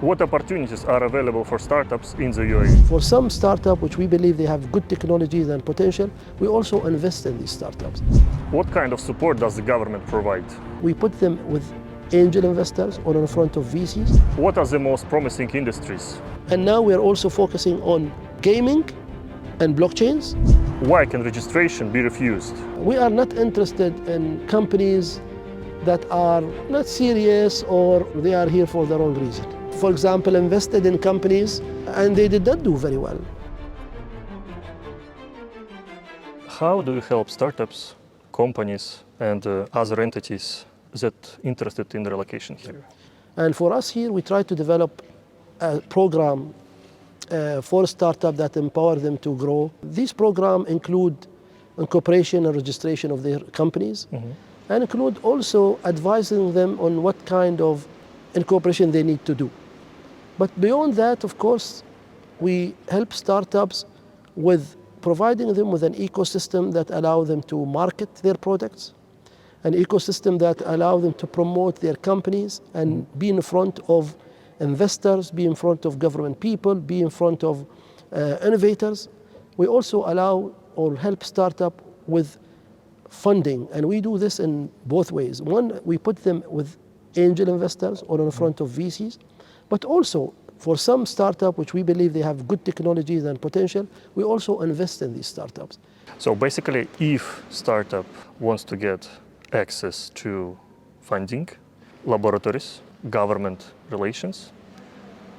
What opportunities are available for startups in the UAE? For some startup which we believe they have good technologies and potential, we also invest in these startups. What kind of support does the government provide? We put them with angel investors or in front of VCs. What are the most promising industries? And now we are also focusing on gaming and blockchains. Why can registration be refused? We are not interested in companies that are not serious or they are here for the wrong reason. For example, invested in companies and they did not do very well. How do you help startups, companies, and other entities that interested in relocation here? And for us here, we try to develop a program for a startup that empower them to grow. These programs include incorporation and registration of their companies, and include also advising them on what kind of incorporation they need to do. But beyond that, of course, we help startups with providing them with an ecosystem that allow them to market their products, an ecosystem that allow them to promote their companies and be in front of investors, be in front of government people, be in front of innovators. We also allow or help startup with funding, and we do this in both ways. One, we put them with angel investors or in front of VCs, but also for some startup which we believe they have good technologies and potential, we also invest in these startups. So basically, if startup wants to get access to funding, laboratories, government relations,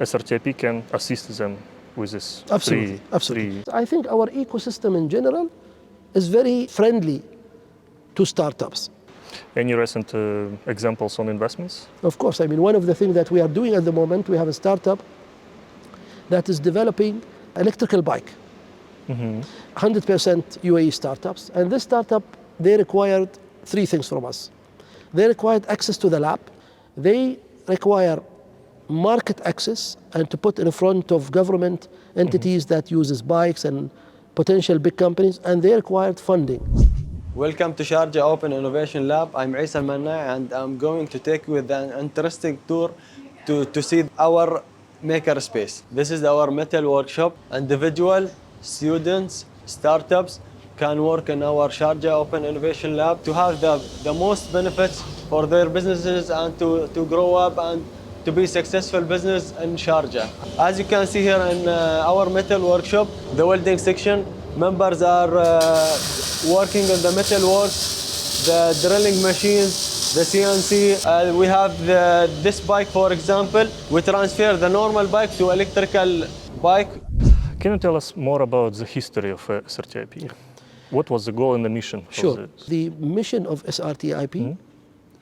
SRTIP can assist them with this. Absolutely. I think our ecosystem in general is very friendly to startups. Any recent examples on investments? Of course, I mean, one of the things that we are doing at the moment, we have a startup that is developing electrical bike. 100% UAE startups. And this startup, they required three things from us. They required access to the lab. They require market access and to put in front of government entities that uses bikes and potential big companies, and they required funding. Welcome to Sharjah Open Innovation Lab. I'm Isa Al-Manna, and I'm going to take you with an interesting tour to see our maker space. This is our metal workshop. Individual, students, startups can work in our Sharjah Open Innovation Lab to have the most benefits for their businesses and to grow up and to be successful business in Sharjah. As you can see here in our metal workshop, the welding section, members are working on the metal works, the drilling machines, the CNC. We have this bike, for example. We transfer the normal bike to electrical bike. Can you tell us more about the history of SRTIP? What was the goal and the mission? Sure. The mission of SRTIP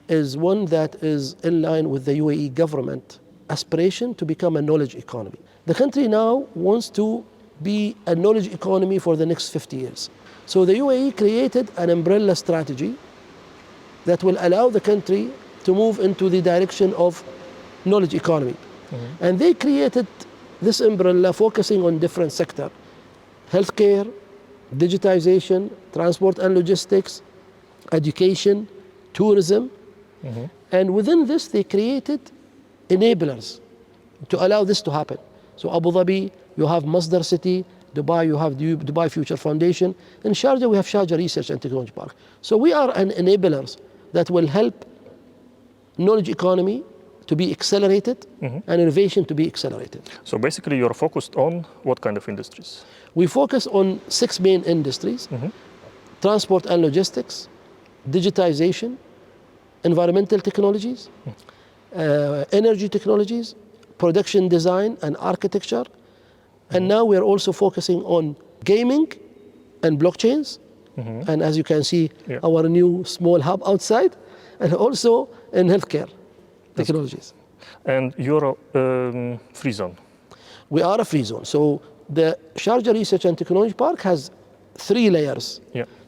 is one that is in line with the UAE government aspiration to become a knowledge economy. The country now wants to be a knowledge economy for the next 50 years. So the UAE created an umbrella strategy that will allow the country to move into the direction of knowledge economy. And they created this umbrella focusing on different sectors: healthcare, digitization, transport and logistics, education, tourism. And within this, they created enablers to allow this to happen. So Abu Dhabi, you have Masdar City. Dubai, you have the Dubai Future Foundation. In Sharjah, we have Sharjah Research and Technology Park. So we are an enablers that will help knowledge economy to be accelerated and innovation to be accelerated. So basically, you're focused on what kind of industries? We focus on 6 main industries: transport and logistics, digitization, environmental technologies, energy technologies, production design and architecture. And now we're also focusing on gaming and blockchains. And as you can see, our new small hub outside, and also in healthcare technologies. And you're a Freezone. We are a Freezone. So the Sharjah Research and Technology Park has 3 layers.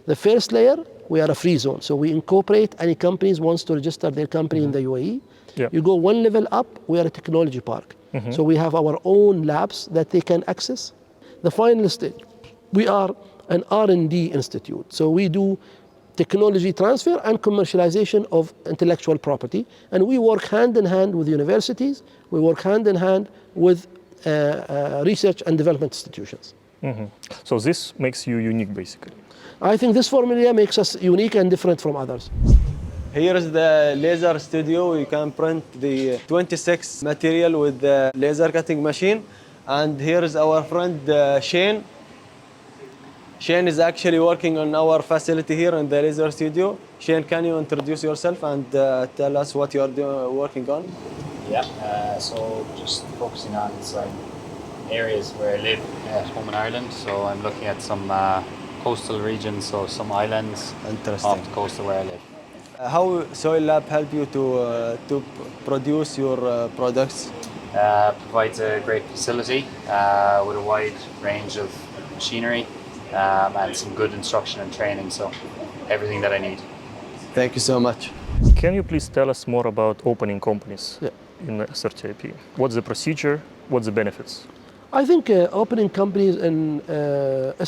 The first layer, we are a Freezone. So we incorporate any companies wants to register their company in the UAE. You go 1 level up, we are a technology park. So we have our own labs that they can access. The final stage, we are an R&D institute. So we do technology transfer and commercialization of intellectual property. And we work hand in hand with universities, we work hand in hand with research and development institutions. So this makes you unique, basically. I think this formula makes us unique and different from others. Here is the laser studio. You can print the 26 material with the laser cutting machine. And here is our friend Shane. Shane is actually working on our facility here in the laser studio. Shane, can you introduce yourself and tell us what you are working on? Yeah, so just focusing on some areas where I live at home in Ireland. So I'm looking at some coastal regions, so some islands off the coast of where I live. How Soil Lab help you to produce your products? Provides a great facility with a wide range of machinery and some good instruction and training, so everything that I need. Thank you so much. Can you please tell us more about opening companies in SRTIP? What's the procedure? What's the benefits? I think opening companies in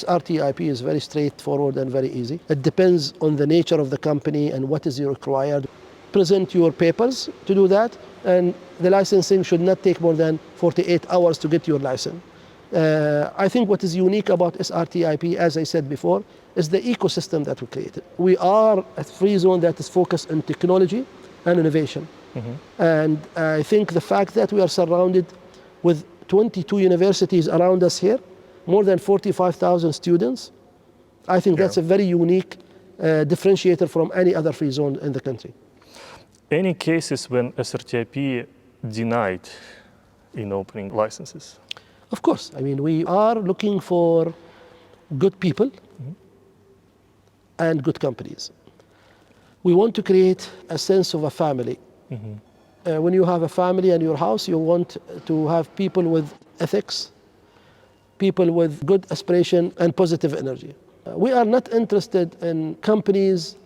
SRTIP is very straightforward and very easy. It depends on the nature of the company and what is required. Present your papers to do that, and the licensing should not take more than 48 hours to get your license. I think what is unique about SRTIP, as I said before, is the ecosystem that we created. We are a Freezone that is focused on technology and innovation. And I think the fact that we are surrounded with 22 universities around us here, more than 45,000 students, I think that's a very unique differentiator from any other free zone in the country. Any cases when SRTIP denied in opening licenses? Of course. I mean, we are looking for good people and good companies. We want to create a sense of a family. When you have a family in your house, you want to have people with ethics, people with good aspiration and positive energy. We are not interested in companies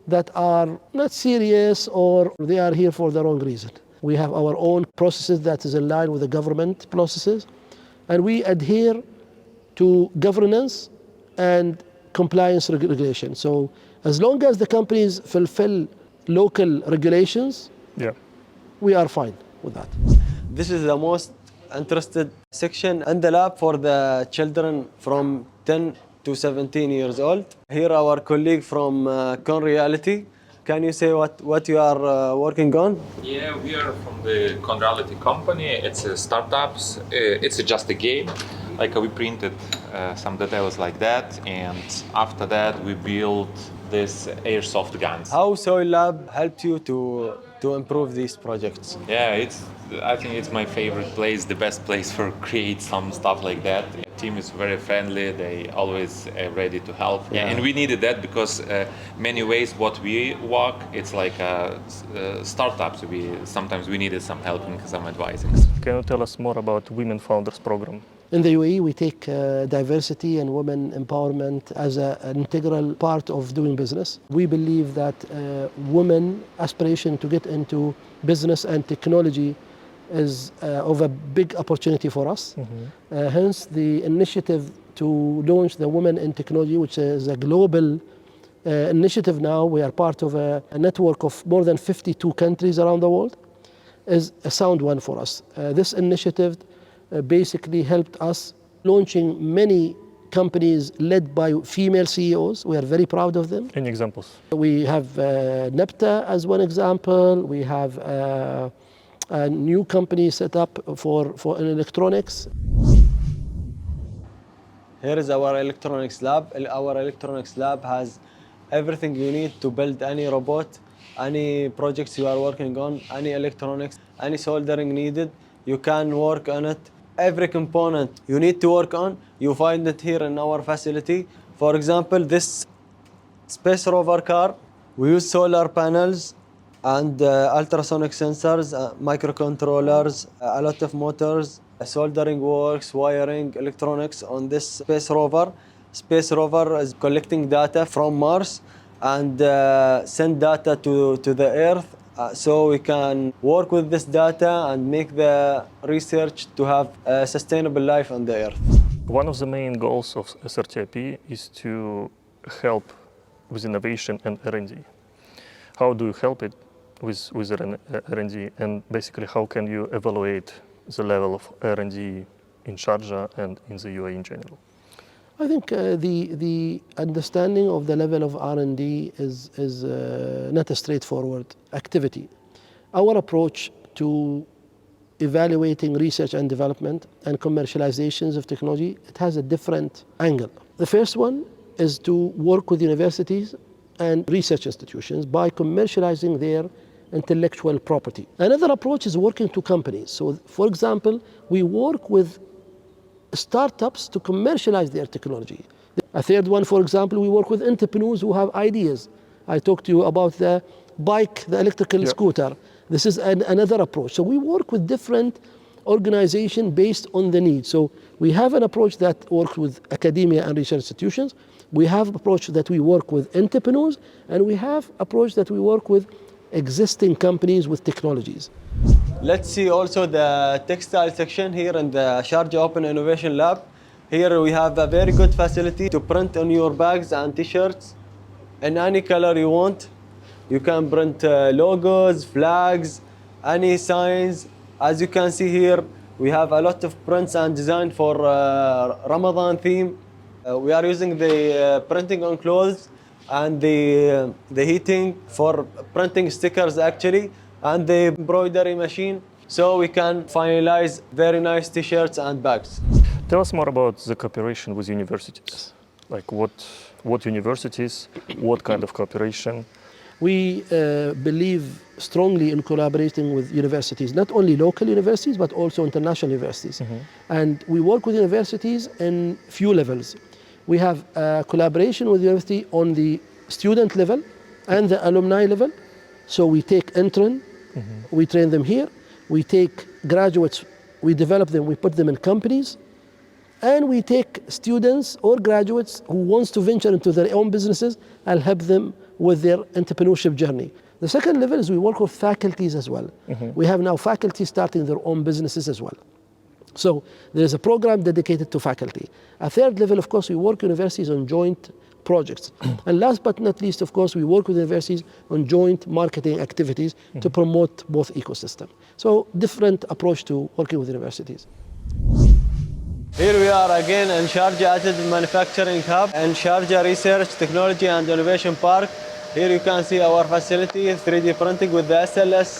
that are not serious or they are here for the wrong reason. We have our own processes that is in line with the government processes, and we adhere to governance and compliance regulation. So as long as the companies fulfill local regulations, we are fine with that. This is the most interested section in the lab for the children from 10 to 17 years old. Here our colleague from Con Reality. Can you say what you are working on? Yeah, we are from the Con Reality company. It's a startups. It's just a game. Like we printed some details like that, and after that we built this airsoft guns. How Soil Lab helped you to improve these projects? Yeah, I think it's my favorite place, the best place for create some stuff like that. The team is very friendly. They always ready to help. Yeah, and we needed that because many ways what we work, it's like startups. Sometimes we needed some help and some advice. Can you tell us more about Women Founders Program? In the UAE, we take diversity and women empowerment as an integral part of doing business. We believe that women aspiration to get into business and technology is of a big opportunity for us. Hence the initiative to launch the Women in Technology, which is a global initiative now. We are part of a network of more than 52 countries around the world, is a sound one for us. This initiative basically helped us launching many companies led by female CEOs. We are very proud of them. Any examples? We have NEPTA as one example. We have a new company set up for electronics. Here is our electronics lab. Our electronics lab has everything you need to build any robot, any projects you are working on, any electronics, any soldering needed, you can work on it. Every component you need to work on, you find it here in our facility. For example, this space rover car, we use solar panels and ultrasonic sensors, microcontrollers, a lot of motors, soldering works, wiring, electronics on this space rover. Space rover is collecting data from Mars and send data to the Earth. So we can work with this data and make the research to have a sustainable life on the Earth. One of the main goals of SRTIP is to help with innovation and R&D. How do you help it with R&D, and basically how can you evaluate the level of R&D in Sharjah and in the UAE in general? I think the understanding of the level of R&D is not a straightforward activity. Our approach to evaluating research and development and commercializations of technology, it has a different angle. The first one is to work with universities and research institutions by commercializing their intellectual property. Another approach is working to companies. So, for example, we work with startups to commercialize their technology. A third one, for example, we work with entrepreneurs who have ideas. I talked to you about the bike, the electrical scooter. This is another approach. So we work with different organizations based on the need. So we have an approach that works with academia and research institutions. We have an approach that we work with entrepreneurs, and we have an approach that we work with existing companies with technologies. Let's see also the textile section here in the Sharjah Open Innovation Lab. Here we have a very good facility to print on your bags and t-shirts in any color you want. You can print logos, flags, any signs. As you can see here, we have a lot of prints and design for Ramadan theme. We are using the printing on clothes and the heating for printing stickers actually, and the embroidery machine, so we can finalize very nice t-shirts and bags. Tell us more about the cooperation with universities. Like what universities, what kind of cooperation? We believe strongly in collaborating with universities, not only local universities, but also international universities. And we work with universities in few levels. We have a collaboration with university on the student level and the alumni level. So we take intern, we train them here. We take graduates, we develop them, we put them in companies. And we take students or graduates who wants to venture into their own businesses and help them with their entrepreneurship journey. The second level is we work with faculties as well. We have now faculty starting their own businesses as well. So there is a program dedicated to faculty. A third level, of course, we work with universities on joint projects. And last but not least, of course, we work with universities on joint marketing activities to promote both ecosystems. So different approach to working with universities. Here we are again in Sharjah Additive Manufacturing Hub and Sharjah Research, Technology and Innovation Park. Here you can see our facility, 3D printing with the SLS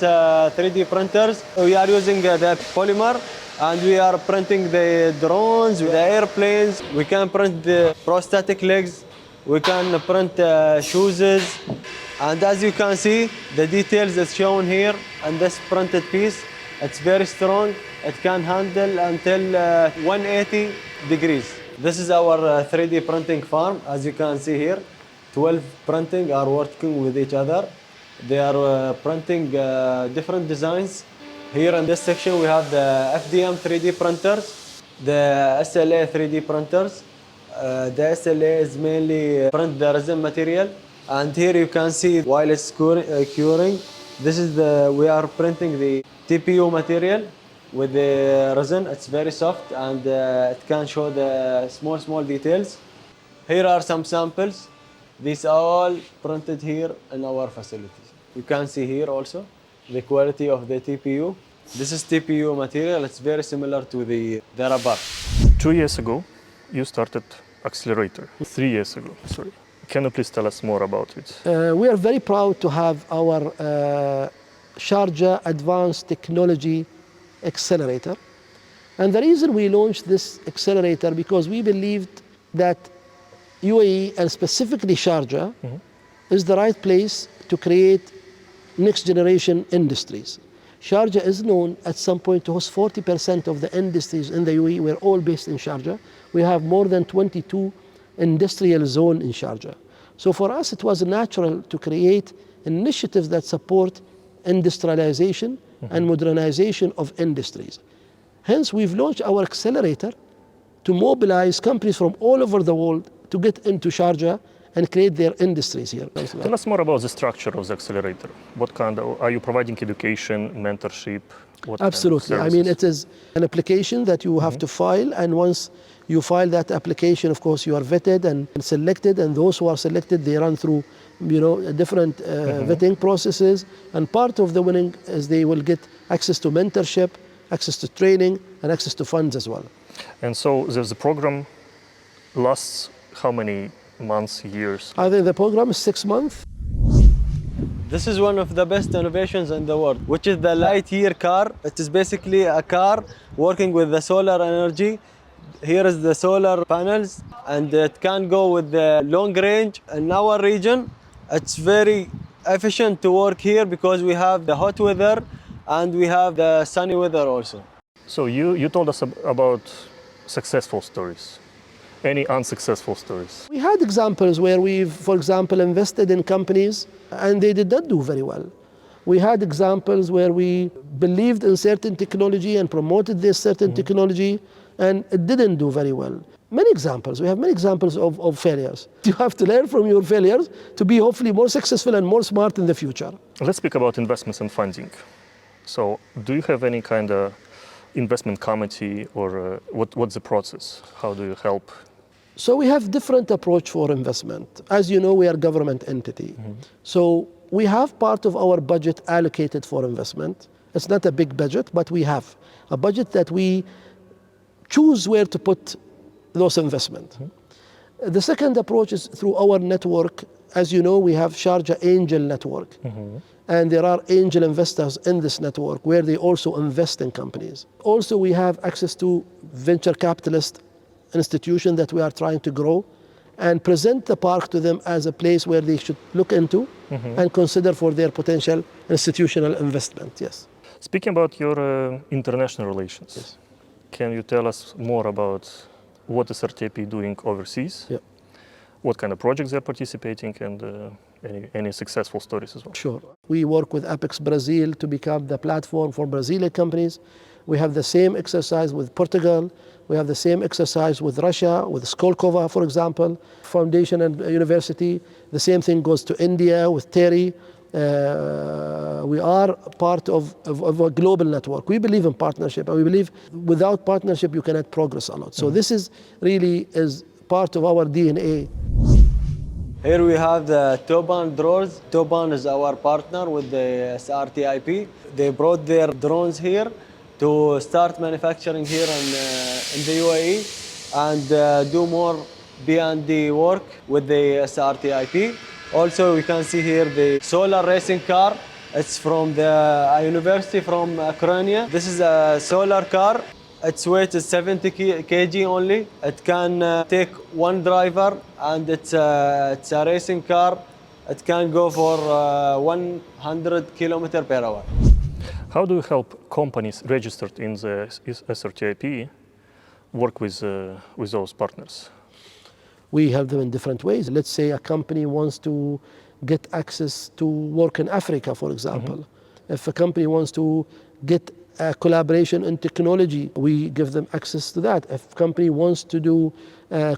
3D printers. We are using the polymer, and we are printing the drones, the airplanes. We can print the prosthetic legs. We can print shoes. And as you can see, the details is shown here in this printed piece. It's very strong. It can handle until 180 degrees. This is our 3D printing farm. As you can see here, 12 printing are working with each other. They are printing different designs. Here in this section, we have the FDM 3D printers, the SLA 3D printers. The SLA is mainly print the resin material. And here you can see while it's curing, this is we are printing the TPU material with the resin. It's very soft, and it can show the small details. Here are some samples. These are all printed here in our facilities. You can see here also the quality of the TPU. This is TPU material. It's very similar to the rubber. 2 years ago, you started Accelerator. 3 years ago, sorry. Can you please tell us more about it? We are very proud to have our Sharjah Advanced Technology Accelerator. And the reason we launched this accelerator, because we believed that UAE and specifically Sharjah is the right place to create next generation industries. Sharjah is known at some point to host 40% of the industries in the UAE. We're all based in Sharjah. We have more than 22 industrial zones in Sharjah. So for us, it was natural to create initiatives that support industrialization and modernization of industries. Hence, we've launched our accelerator to mobilize companies from all over the world to get into Sharjah and create their industries here. Tell us more about the structure of the accelerator. What kind of, are you providing education, mentorship, What kind of Absolutely. I mean, services? it is an application that you have to file, and once you file that application, of course, you are vetted and selected, and those who are selected, they run through, different vetting processes, and part of the winning is they will get access to mentorship, access to training, and access to funds as well. And so the program lasts how many months, years? I think the program is 6 months. This is one of the best innovations in the world, which is the Lightyear car. It is basically a car working with the solar energy. Here is the solar panels, and it can go with the long range. In our region, it's very efficient to work here because we have the hot weather and we have the sunny weather also. So you told us about successful stories. Any unsuccessful stories? We had examples where we've, for example, invested in companies and they did not do very well. We had examples where we believed in certain technology and promoted this certain technology and it didn't do very well. Many examples. We have many examples of failures. You have to learn from your failures to be hopefully more successful and more smart in the future. Let's speak about investments and funding. So do you have any kind of investment committee, or what's the process? How do you help? So we have different approach for investment. As you know, we are a government entity. So we have part of our budget allocated for investment. It's not a big budget, but we have a budget that we choose where to put those investments. The second approach is through our network. As you know, we have Sharjah Angel Network. And there are angel investors in this network where they also invest in companies. Also, we have access to venture capitalist institution that we are trying to grow and present the park to them as a place where they should look into and consider for their potential institutional investment. Yes. Speaking about your international relations, can you tell us more about what is SRTIP doing overseas? Yeah. What kind of projects they're participating, and any successful stories as well? Sure. We work with Apex Brazil to become the platform for Brazilian companies. We have the same exercise with Portugal. We have the same exercise with Russia, with Skolkova, for example, foundation and university. The same thing goes to India with Terry. We are part of a global network. We believe in partnership, and we believe without partnership you cannot progress a lot. So this is really is part of our DNA. Here we have the Toban drones. Toban is our partner with the SRTIP. They brought their drones here to start manufacturing here in the UAE and do more B&D work with the SRTIP. Also, we can see here the solar racing car. It's from a university from Ukraine. This is a solar car. Its weight is 70 kg only. It can take one driver, and it's a racing car. It can go for 100 km per hour. How do you help companies registered in the SRTIP work with those partners? We help them in different ways. Let's say a company wants to get access to work in Africa, for example. If a company wants to get a collaboration in technology, we give them access to that. If a company wants to do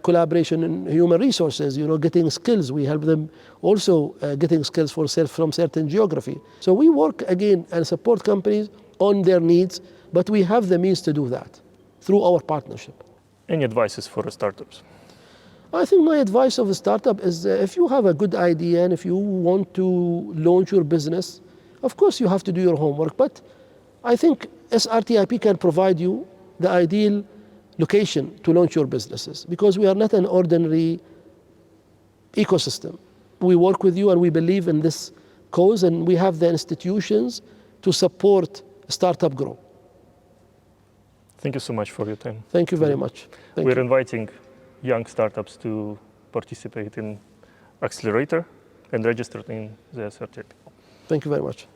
collaboration in human resources, getting skills, we help them also getting skills from certain geography. So we work again and support companies on their needs, but we have the means to do that through our partnership. Any advices for startups? I think my advice of a startup is if you have a good idea and if you want to launch your business, of course you have to do your homework, but I think SRTIP can provide you the ideal location to launch your businesses, because we are not an ordinary ecosystem. We work with you and we believe in this cause, and we have the institutions to support startup growth. Thank you so much for your time. Thank you very much. We're inviting young startups to participate in Accelerator and register in the SRTIP. Thank you very much.